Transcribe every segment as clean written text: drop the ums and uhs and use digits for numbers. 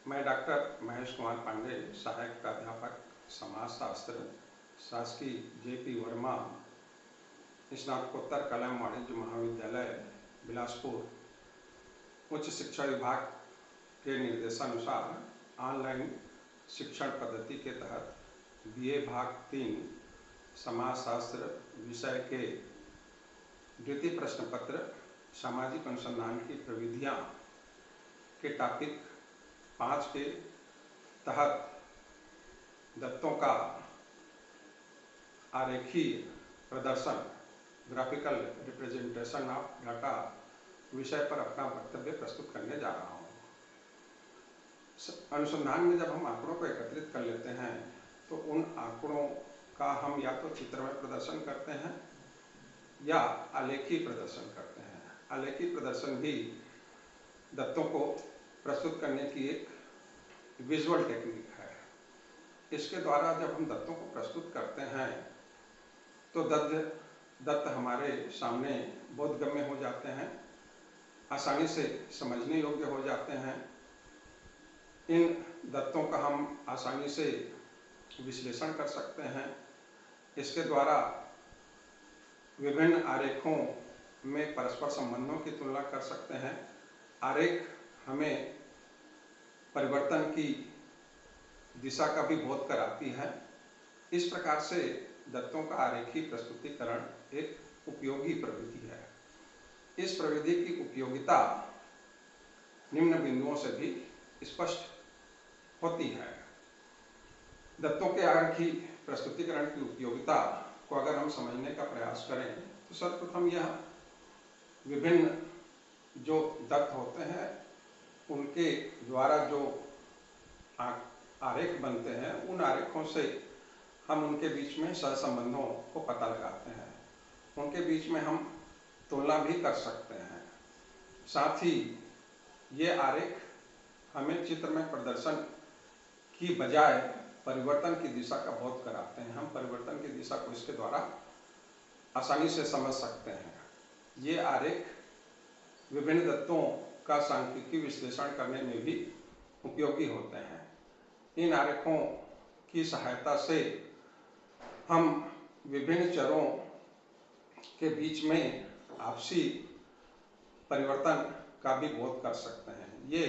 मैं डॉक्टर महेश कुमार पांडे, सहायक प्राध्यापक समाजशास्त्र, शासकीय जेपी वर्मा स्नातकोत्तर कला एवं वाणिज्य महाविद्यालय बिलासपुर उच्च शिक्षा विभाग के निर्देशानुसार ऑनलाइन शिक्षण पद्धति के तहत बीए भाग 3 समाजशास्त्र विषय के द्वितीय प्रश्न पत्र सामाजिक अनुसंधान की प्रविधियां के टॉपिक 5 के तहत दत्तों का आरेखीय प्रदर्शन ग्राफिकल रिप्रेजेंटेशन ऑफ डाटा विषय पर अपना वक्तव्य प्रस्तुत करने जा रहा हूँ। अनुसंधान में जब हम आंकड़ों को एकत्रित कर लेते हैं तो उन आंकड़ों का हम या तो चित्रमय प्रदर्शन करते हैं या आलेखीय प्रदर्शन करते हैं। आलेखीय प्रदर्शन भी दत्तों को प्रस्तुत करने की एक विजुअल टेक्निक है। इसके द्वारा जब हम दत्तों को प्रस्तुत करते हैं तो दत्त हमारे सामने बोधगम्य हो जाते हैं, आसानी से समझने योग्य हो जाते हैं। इन दत्तों का हम आसानी से विश्लेषण कर सकते हैं। इसके द्वारा विभिन्न आरेखों में परस्पर संबंधों की तुलना कर सकते हैं। आरेख हमें परिवर्तन की दिशा का भी बोध कराती है। इस प्रकार से दत्तों का आरेखीय प्रस्तुतिकरण एक उपयोगी प्रविधि है। इस प्रविधि की उपयोगिता निम्न बिंदुओं से भी स्पष्ट होती है। दत्तों के आरेखीय प्रस्तुतिकरण की उपयोगिता को अगर हम समझने का प्रयास करें तो सर्वप्रथम यह विभिन्न जो दत्त होते हैं उनके द्वारा जो आरेख बनते हैं उन आरेखों से हम उनके बीच में सहसंबंधों को पता लगाते हैं। उनके बीच में हम तुलना भी कर सकते हैं। साथ ही ये आरेख हमें चित्र में प्रदर्शन की बजाय परिवर्तन की दिशा का बोध कराते हैं। हम परिवर्तन की दिशा को इसके द्वारा आसानी से समझ सकते हैं। ये आरेख विभिन्न दत्तों का सांख्यिकीय विश्लेषण करने में भी उपयोगी होते हैं। इन आरेखों की सहायता से हम विभिन्न चरों के बीच में आपसी परिवर्तन का भी बोध कर सकते हैं। ये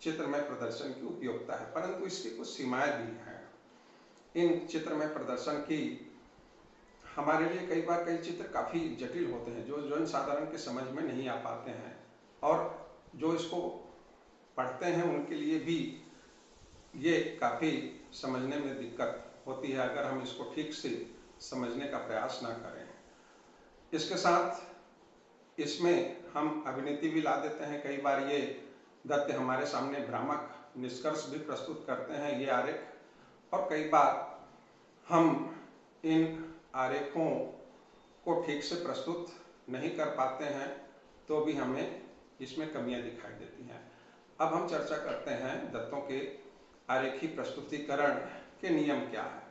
चित्रमय प्रदर्शन की उपयोगिता है, परंतु इसकी कुछ सीमाएं भी हैं। इन चित्रमय प्रदर्शन की हमारे लिए कई बार कई चित्र काफ़ी जटिल होते हैं जो जन साधारण के समझ में नहीं आ पाते हैं, और जो इसको पढ़ते हैं उनके लिए भी ये काफ़ी समझने में दिक्कत होती है अगर हम इसको ठीक से समझने का प्रयास ना करें। इसके साथ इसमें हम अभिनीति भी ला देते हैं। कई बार ये दत्त हमारे सामने भ्रामक निष्कर्ष भी प्रस्तुत करते हैं ये आरेख, और कई बार हम इन आरेखों को ठीक से प्रस्तुत नहीं कर पाते हैं तो भी हमें इसमें कमियां दिखाई देती हैं। अब हम चर्चा करते हैं दत्तों के आरेखीय प्रस्तुतिकरण के नियम क्या है।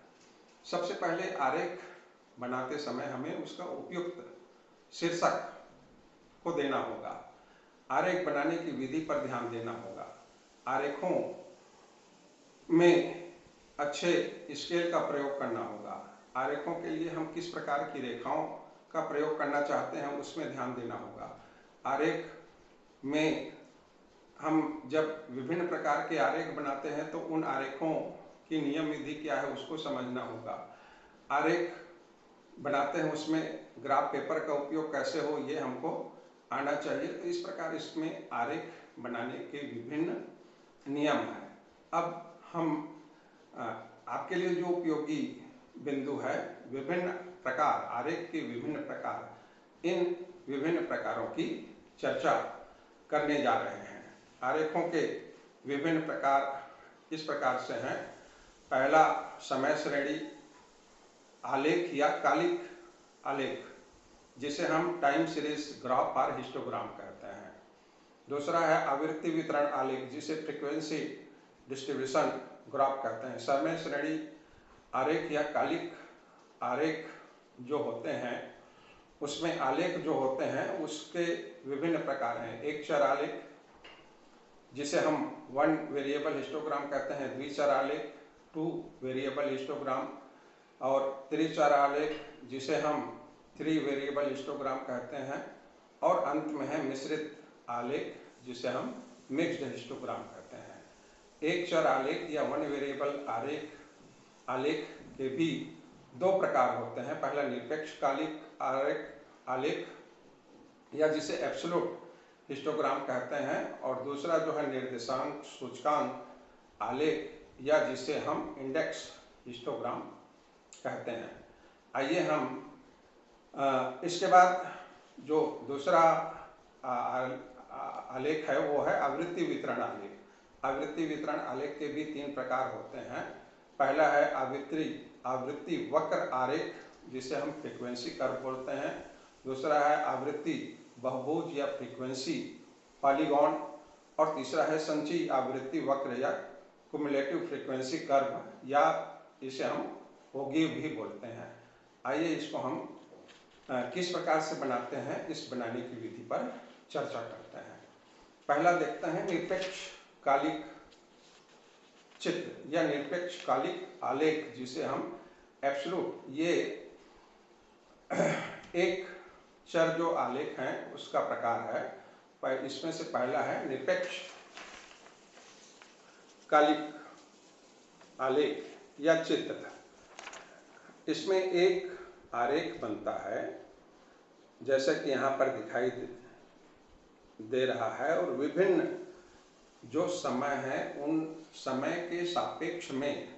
सबसे पहले आरेख बनाते समय हमें उसका उपयुक्त शीर्षक को देना होगा। आरेख बनाने की विधि पर ध्यान देना होगा। आरेखों में अच्छे स्केल का प्रयोग करना होगा। आरेखों के लिए हम किस प्रकार की रेखाओं का प्रयोग करना चाहते हैं उसमें ध्यान देना होगा। आरेख में हम जब विभिन्न प्रकार के आरेख बनाते हैं तो उन आरेखों की नियम विधि क्या है उसको समझना होगा। आरेख बनाते हैं उसमें ग्राफ पेपर का उपयोग कैसे हो ये हमको आना चाहिए। तो इस प्रकार इसमें आरेख बनाने के विभिन्न नियम हैं। अब हम आपके लिए जो उपयोगी बिंदु है विभिन्न प्रकार, आरेख के विभिन्न प्रकार, इन विभिन्न प्रकारों की चर्चा करने जा रहे हैं। आरेखों के विभिन्न प्रकार इस प्रकार से हैं। पहला समय श्रेणी आलेख या कालिक आलेख, जिसे हम टाइम सीरीज ग्राफ और हिस्टोग्राम कहते हैं। दूसरा है आवृत्ति वितरण आलेख, जिसे फ्रीक्वेंसी डिस्ट्रीब्यूशन ग्राफ कहते हैं। समय श्रेणी आरेख या कालिक आरेख जो होते हैं उसमें आलेख जो होते हैं उसके विभिन्न प्रकार हैं। एक चर आलेख, जिसे हम वन वेरिएबल हिस्टोग्राम कहते हैं, द्विचर आलेख टू वेरिएबल हिस्टोग्राम, और त्रिचर आलेख जिसे हम थ्री वेरिएबल हिस्टोग्राम कहते हैं, और अंत में है मिश्रित आलेख जिसे हम मिक्स्ड हिस्टोग्राम कहते हैं। एक चर आलेख या वन वेरिएबल आलेख के भी दो प्रकार होते हैं। पहला निरपेक्ष कालिक आलेख या जिसे एब्सोल्यूट हिस्टोग्राम कहते हैं, और दूसरा जो है निर्देशांक सूचकांक आलेख या जिसे हम इंडेक्स हिस्टोग्राम कहते हैं। आइए हम इसके बाद जो दूसरा आलेख है वो है आवृत्ति वितरण आलेख। आवृत्ति वितरण आलेख के भी तीन प्रकार होते हैं। पहला है आवृत्ति वक्र आरेख जिसे हम फ्रीक्वेंसी कर्व बोलते हैं। दूसरा है आवृत्ति बहुभुज या फ्रीक्वेंसी पॉलीगॉन, और तीसरा है संचयी आवृत्ति वक्र या क्युमुलेटिव फ्रीक्वेंसी कर्व या इसे हम ओगिव भी बोलते हैं। आइए इसको हम किस प्रकार से बनाते हैं, इस बनाने की विधि पर चर्चा करते हैं। पहला देखते हैं निरपेक्ष कालिक चित्र या निरपेक्ष कालिक आलेख जिसे हम एब्सोल्यूट, ये एक चर जो आलेख हैं उसका प्रकार है। इसमें से पहला है निरपेक्ष कालिक आलेख या चित्र। इसमें एक आरेख बनता है जैसा कि यहाँ पर दिखाई दे रहा है, और विभिन्न जो समय है उन समय के सापेक्ष में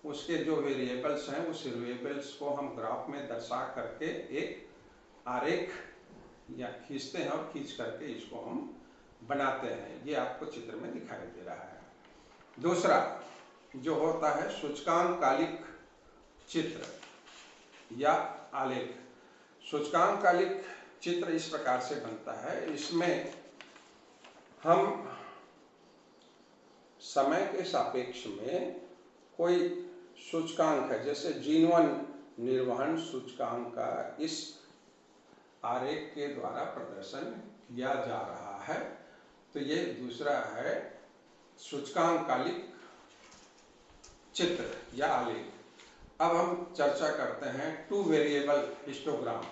उसके जो वेरिएबल्स हैं उस वेरिएबल्स को हम ग्राफ में दर्शा करके एक आरेख या खींचते हैं और खींच करके इसको हम बनाते हैं। ये आपको चित्र में दिखाई दे रहा है। दूसरा जो होता है सूचकांक कालिक चित्र या आलेख। सूचकांक कालिक चित्र इस प्रकार से बनता है, इसमें हम समय के सापेक्ष में कोई सूचकांक है, जैसे जीवन निर्वहन सूचकांक का इस आरेख के द्वारा प्रदर्शन किया जा रहा है। तो ये दूसरा है सूचकांक कालिक चित्र या आलेख। अब हम चर्चा करते हैं टू वेरिएबल हिस्टोग्राम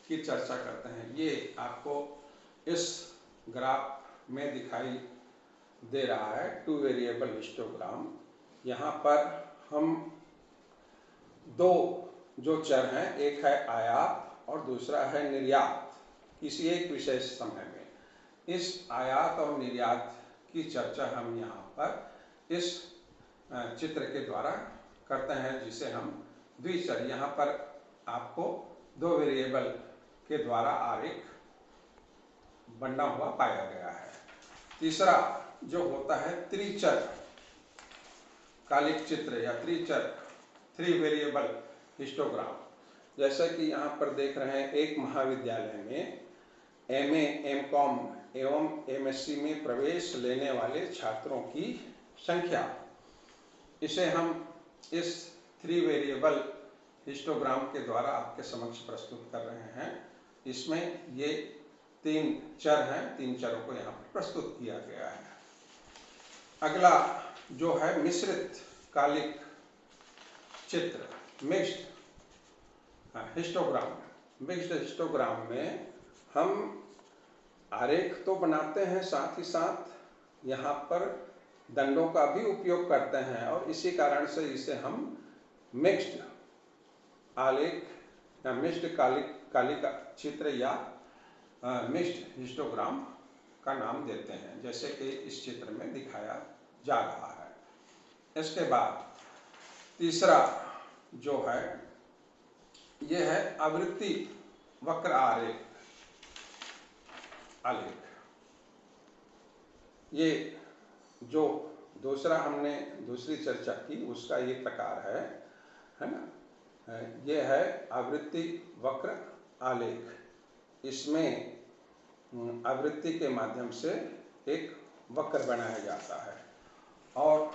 की चर्चा करते हैं। ये आपको इस ग्राफ में दिखाई दे रहा है टू वेरिएबल हिस्टोग्राम। यहाँ पर हम दो जो चर हैं, एक है आयात और दूसरा है निर्यात, किसी एक विशेष समय में। इस आयात और निर्यात की चर्चा हम यहाँ पर इस चित्र के द्वारा करते हैं जिसे हम द्विचर, यहाँ पर आपको दो वेरिएबल के द्वारा आरेख बनना हुआ पाया गया है। तीसरा जो होता है त्रिचर कालिक चित्र या त्रिचर थ्री वेरिएबल हिस्टोग्राम। जैसा कि यहाँ पर देख रहे हैं, एक महाविद्यालय में MA, M.Com एवं MSc में प्रवेश लेने वाले छात्रों की संख्या, इसे हम इस थ्री वेरिएबल हिस्टोग्राम के द्वारा आपके समक्ष प्रस्तुत कर रहे हैं। इसमें ये तीन चर हैं, तीन चरों को यहाँ पर प्रस्तुत किया गया है। अगला जो है मिश्रित कालिक चित्र, मिक्स्ड हिस्टोग्राम। मिक्स्ड हिस्टोग्राम में हम आरेख तो बनाते हैं, साथ ही साथ यहाँ पर दंडों का भी उपयोग करते हैं, और इसी कारण से इसे हम मिक्स्ड आलेख या मिक्स्ड कालिक चित्र या मिक्स्ड हिस्टोग्राम का नाम देते हैं, जैसे कि इस चित्र में दिखाया जा रहा है। इसके बाद तीसरा जो है ये है आवृत्ति वक्र आलेख। ये जो दूसरा हमने दूसरी चर्चा की उसका ये प्रकार है ना। ये है आवृत्ति वक्र आलेख। इसमें आवृत्ति के माध्यम से एक वक्र बनाया जाता है, और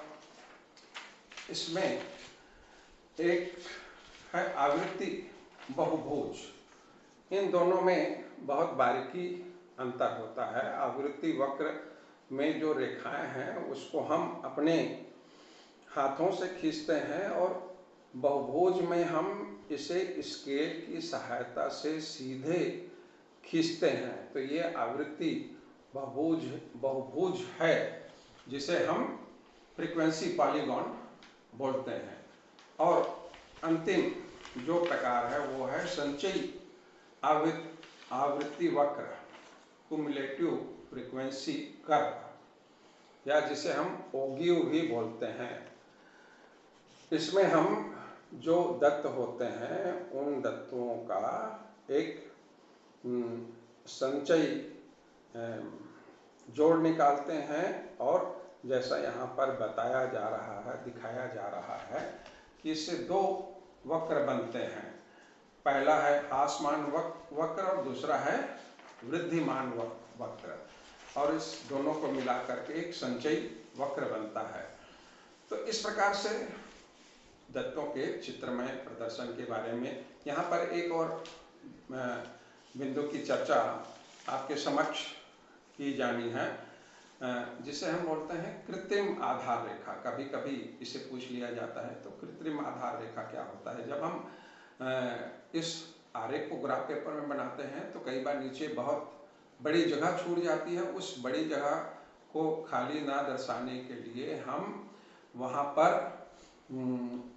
इसमें एक है आवृत्ति बहुभुज। इन दोनों में बहुत बारीकी अंतर होता है। आवृत्ति वक्र में जो रेखाएं हैं उसको हम अपने हाथों से खींचते हैं और बहुभुज में हम इसे स्केल की सहायता से सीधे खींचते हैं। तो ये आवृत्ति बहुभुज है, जिसे हम फ्रीक्वेंसी पॉलीगॉन बोलते हैं। और अंतिम जो प्रकार है वो है संचयी आवृत्ति वक्र, कुमुलेटिव फ्रीक्वेंसी कर्व, या जिसे हम ओगिव भी बोलते हैं। इसमें हम जो दत्त होते हैं उन दत्तों का एक संचयी जोड़ निकालते हैं, और जैसा यहाँ पर बताया जा रहा है, दिखाया जा रहा है कि इससे दो वक्र बनते हैं। पहला है ह्रासमान वक्र और दूसरा है वृद्धिमान वक्र, और इस दोनों को मिलाकर के एक संचयी वक्र बनता है। तो इस प्रकार से दत्तों के चित्रमय प्रदर्शन के बारे में यहाँ पर एक और बिंदु की चर्चा आपके समक्ष की जानी है, जिसे हम बोलते हैं कृत्रिम आधार रेखा। कभी कभी इसे पूछ लिया जाता है, तो कृत्रिम आधार रेखा क्या होता है। जब हम इस आरेख को ग्राफ पेपर में बनाते हैं तो कई बार नीचे बहुत बड़ी जगह छूट जाती है। उस बड़ी जगह को खाली ना दर्शाने के लिए हम वहाँ पर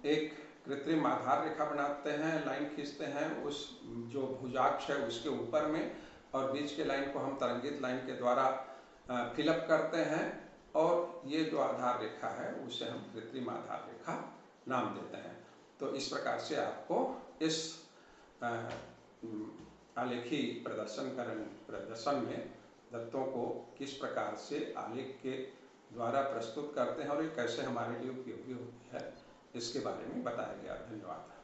एक कृत्रिम आधार रेखा बनाते हैं, लाइन खींचते हैं उस जो भुजाक्ष है उसके ऊपर में, और बीच के लाइन को हम तरंगित लाइन के द्वारा फिलअप करते हैं, और ये जो आधार रेखा है उसे हम कृत्रिम आधार रेखा नाम देते हैं। तो इस प्रकार से आपको इस आलेखी प्रदर्शन में दत्तों को किस प्रकार से आलेख के द्वारा प्रस्तुत करते हैं और ये कैसे हमारे लिए उपयोगी होती है, इसके बारे में बताया गया। धन्यवाद।